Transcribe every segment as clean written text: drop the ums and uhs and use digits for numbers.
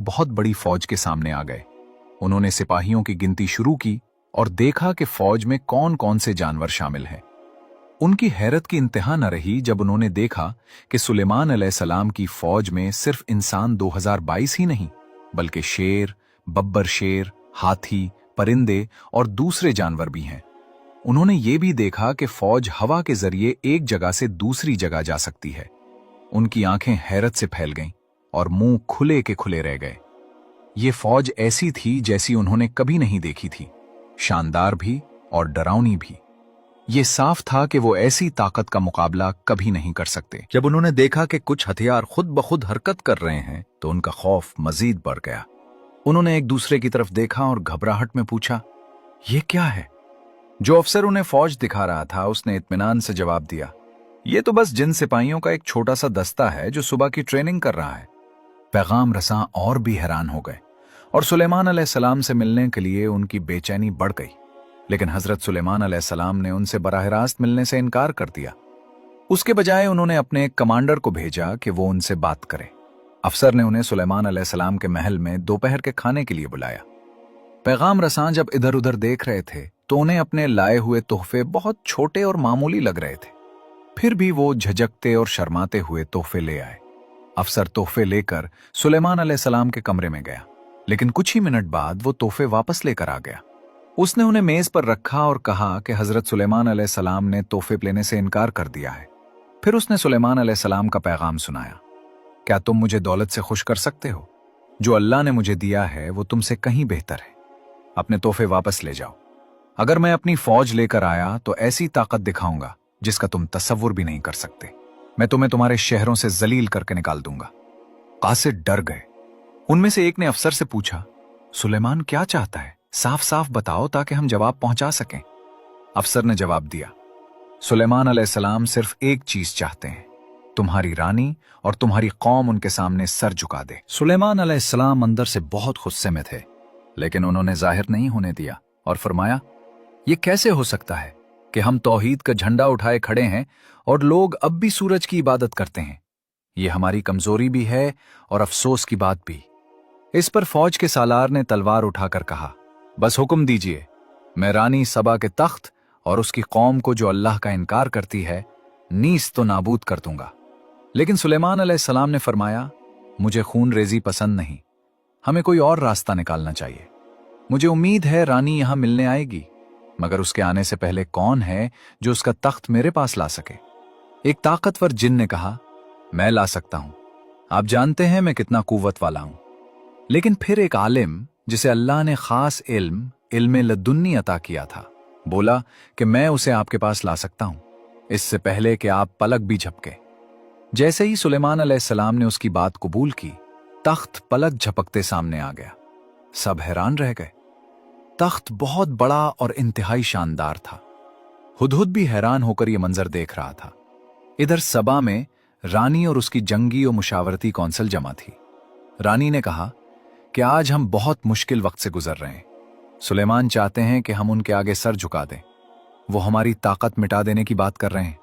बहुत बड़ी फौज के सामने आ गए। उन्होंने सिपाहियों की गिनती शुरू की और देखा कि फौज में कौन कौन से जानवर शामिल हैं। उनकी हैरत की इंतहा न रही जब उन्होंने देखा कि सुलेमान अलैहिस्सलाम की फौज में सिर्फ इंसान 2022 ही नहीं, बल्कि शेर, बब्बर शेर, हाथी, परिंदे और दूसरे जानवर भी हैं। उन्होंने ये भी देखा कि फौज हवा के जरिए एक जगह से दूसरी जगह जा सकती है। उनकी आंखें हैरत से फैल गईं और मुंह खुले के खुले रह गए। ये फौज ऐसी थी जैसी उन्होंने कभी नहीं देखी थी, शानदार भी और डरावनी भी। ये साफ था कि वो ऐसी ताकत का मुकाबला कभी नहीं कर सकते। जब उन्होंने देखा कि कुछ हथियार खुद ब खुद हरकत कर रहे हैं तो उनका खौफ मजीद बढ़ गया। उन्होंने एक दूसरे की तरफ देखा और घबराहट में पूछा, ये क्या है? जो अफसर उन्हें फौज दिखा रहा था उसने इत्मीनान से जवाब दिया, ये तो बस जिन सिपाहियों का एक छोटा सा दस्ता है जो सुबह की ट्रेनिंग कर रहा है। पैगाम रसां और भी हैरान हो गए और सुलेमान अलैहिस्सलाम से मिलने के लिए उनकी बेचैनी बढ़ गई। लेकिन हजरत सुलेमान अलैहिस्सलाम ने उनसे बराह रास्त मिलने से इनकार कर दिया। उसके बजाय उन्होंने अपने एक कमांडर को भेजा कि वो उनसे बात करे। अफसर ने उन्हें सुलेमान अलैहिस्सलाम के महल में दोपहर के खाने के लिए बुलाया। पैगाम रसां जब इधर उधर देख रहे थे तो उन्हें अपने लाए हुए तोहफे बहुत छोटे और मामूली लग रहे थे। फिर भी वो झिझकते और शर्माते हुए तोहफे ले आए। अफसर तोहफे लेकर सुलेमान अलैहिस्सलाम के कमरे में गया, लेकिन कुछ ही मिनट बाद वो तोहफे वापस लेकर आ गया। उसने उन्हें मेज पर रखा और कहा कि हजरत सुलेमान अलैहिस्सलाम ने तोहफे लेने से इनकार कर दिया है। फिर उसने सुलेमान अलैहिस्सलाम का पैगाम सुनाया, क्या तुम मुझे दौलत से खुश कर सकते हो? जो अल्लाह ने मुझे दिया है वो तुमसे कहीं बेहतर है। अपने तोहफे वापस ले जाओ। अगर मैं अपनी फौज लेकर आया तो ऐसी ताकत दिखाऊंगा जिसका तुम तसव्वुर भी नहीं कर सकते। मैं तुम्हें तुम्हारे शहरों से जलील करके निकाल दूंगा। कासिद डर गए। उनमें से एक ने अफसर से पूछा, सुलेमान क्या चाहता है? साफ साफ बताओ ताकि हम जवाब पहुंचा सकें। अफसर ने जवाब दिया, सुलेमान अलैहिस्सलाम सिर्फ एक चीज चाहते हैं, तुम्हारी रानी और तुम्हारी कौम उनके सामने सर झुका दे। सुलेमान अलैहिस्सलाम अंदर से बहुत गुस्से में थे, लेकिन उन्होंने जाहिर नहीं होने दिया और फरमाया, ये कैसे हो सकता है कि हम तौहीद का झंडा उठाए खड़े हैं और लोग अब भी सूरज की इबादत करते हैं। ये हमारी कमजोरी भी है और अफसोस की बात भी। इस पर फौज के सालार ने तलवार उठाकर कहा, बस हुक्म दीजिए, मैं रानी सबा के तख्त और उसकी कौम को जो अल्लाह का इनकार करती है नीस तो नाबूद कर दूंगा। लेकिन सुलेमान अलैहिस्सलाम ने फरमाया, मुझे खून रेजी पसंद नहीं, हमें कोई और रास्ता निकालना चाहिए। मुझे उम्मीद है रानी यहां मिलने आएगी, मगर उसके आने से पहले कौन है जो उसका तख्त मेरे पास ला सके? एक ताकतवर जिन ने कहा, मैं ला सकता हूं, आप जानते हैं मैं कितना कुव्वत वाला हूं। लेकिन फिर एक आलिम जिसे अल्लाह ने खास इल्म लदुन्नी अता किया था, बोला कि मैं उसे आपके पास ला सकता हूं, इससे पहले कि आप पलक भी झपके। जैसे ही सुलेमान अलैहिस्सलाम ने उसकी बात कबूल की, तख्त पलक झपकते सामने आ गया। सब हैरान रह गए। तख्त बहुत बड़ा और इंतहाई शानदार था। हुदहुद भी हैरान होकर यह मंजर देख रहा था। इधर सबा में रानी और उसकी जंगी और मुशावरती कौंसिल जमा थी। रानी ने कहा कि आज हम बहुत मुश्किल वक्त से गुजर रहे हैं। सुलेमान चाहते हैं कि हम उनके आगे सर झुका दें। वो हमारी ताकत मिटा देने की बात कर रहे हैं।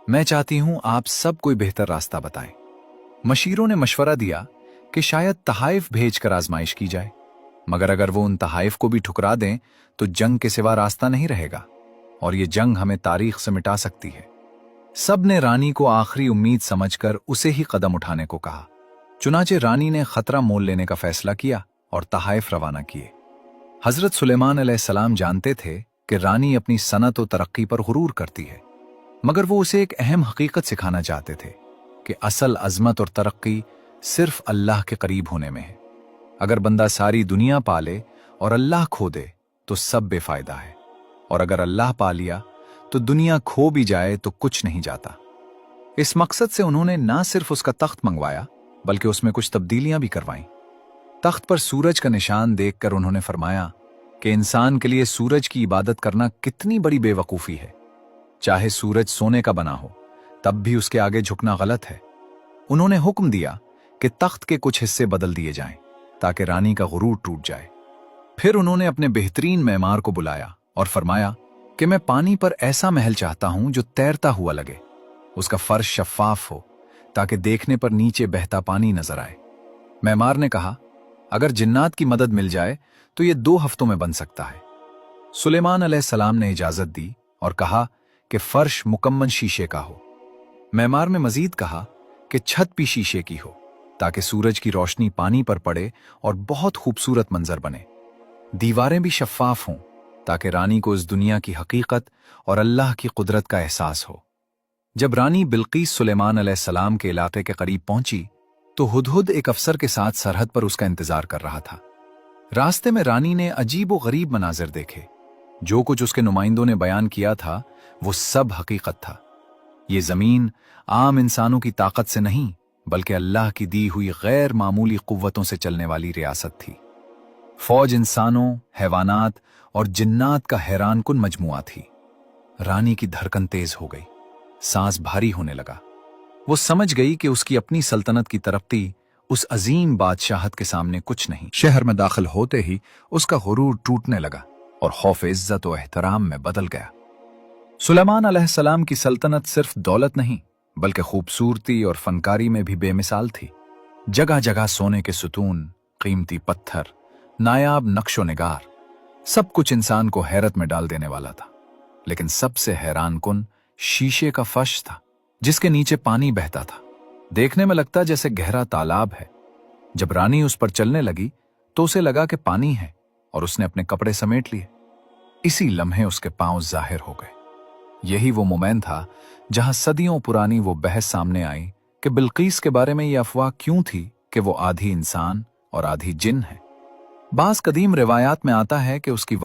मैं चाहती हूं आप सब कोई बेहतर रास्ता बताएं। मशीरों ने मशवरा दिया कि शायद तहाइफ भेजकर आजमाइश की जाए, मगर अगर वो उन तहाइफ को भी ठुकरा दें तो जंग के सिवा रास्ता नहीं रहेगा और ये जंग हमें तारीख से मिटा सकती है। सब ने रानी को आखिरी उम्मीद समझकर उसे ही कदम उठाने को कहा। चुनाचे रानी ने खतरा मोल लेने का फैसला किया और तहाइफ रवाना किए। हजरत सुलेमान अलैहिस्सलाम जानते थे कि रानी अपनी सनत और तरक्की पर गुरूर करती है, मगर वो उसे एक अहम हकीकत सिखाना चाहते थे कि असल अजमत और तरक्की सिर्फ अल्लाह के करीब होने में है। अगर बंदा सारी दुनिया पाले और अल्लाह खो दे तो सब बेफायदा है, और अगर अल्लाह पा लिया तो दुनिया खो भी जाए तो कुछ नहीं जाता। इस मकसद से उन्होंने ना सिर्फ उसका तख्त मंगवाया बल्कि उसमें कुछ तब्दीलियां भी करवाईं। तख्त पर सूरज का निशान देखकर उन्होंने फरमाया कि इंसान के लिए सूरज की इबादत करना कितनी बड़ी बेवकूफ़ी है। चाहे सूरज सोने का बना हो तब भी उसके आगे झुकना गलत है। उन्होंने हुक्म दिया कि तख्त के कुछ हिस्से बदल दिए जाएं ताकि रानी का गुरूर टूट जाए। फिर उन्होंने अपने बेहतरीन मेमार को बुलाया और फरमाया कि मैं पानी पर ऐसा महल चाहता हूं जो तैरता हुआ लगे, उसका फर्श शफाफ हो ताकि देखने पर नीचे बहता पानी नजर आए। मेमार ने कहा, अगर जिन्नात की मदद मिल जाए तो ये 2 हफ्तों में बन सकता है। सुलेमान अलैहिस्सलाम ने इजाजत दी और कहा कि फर्श मुकम्मल शीशे का हो। मैमार में मजीद कहा कि छत भी शीशे की हो ताकि सूरज की रोशनी पानी पर पड़े और बहुत खूबसूरत मंजर बने। दीवारें भी शफ्फाफ हों ताकि रानी को इस दुनिया की हकीकत और अल्लाह की कुदरत का एहसास हो। जब रानी बिल्कीस सुलेमान अलैहिस्सलाम के इलाके के करीब पहुंची तो हुदहुद एक अफसर के साथ सरहद पर उसका इंतजार कर रहा था। रास्ते में रानी ने अजीब व गरीब मनाजिर देखे। जो कुछ उसके नुमाइंदों ने बयान किया था वो सब हकीकत था। ये जमीन आम इंसानों की ताकत से नहीं बल्कि अल्लाह की दी हुई गैर मामूली कुव्वतों से चलने वाली रियासत थी। फौज इंसानों, हैवानात और जिन्नात का हैरानकुन मजमुआ थी। रानी की धड़कन तेज हो गई, सांस भारी होने लगा। वो समझ गई कि उसकी अपनी सल्तनत की तरक्की उस अजीम बादशाहत के सामने कुछ नहीं। शहर में दाखिल होते ही उसका गुरूर टूटने लगा और खौफ इज्जत और एहतराम में बदल गया। सुलेमान अलैहिस्सलाम की सल्तनत सिर्फ दौलत नहीं बल्कि खूबसूरती और फनकारी में भी बेमिसाल थी। जगह जगह सोने के सुतून, कीमती पत्थर, नायाब नक्शो निगार, सब कुछ इंसान को हैरत में डाल देने वाला था। लेकिन सबसे हैरानकुन शीशे का फर्श था जिसके नीचे पानी बहता था। देखने में लगता जैसे गहरा तालाब है। जब रानी उस पर चलने लगी तो उसे लगा कि पानी है और उसने अपने कपड़े समेट लिए। इसी लम्हे उसके पांव जाहिर हो गए। यही वो मोमेंट था जहां सदियों पुरानी वो बहस सामने आई कि बिल्कीस के बारे में ये अफवाह क्यों थी कि वो आधी इंसान और आधी जिन है। बास कदीम रिवायात में आता है कि उसकी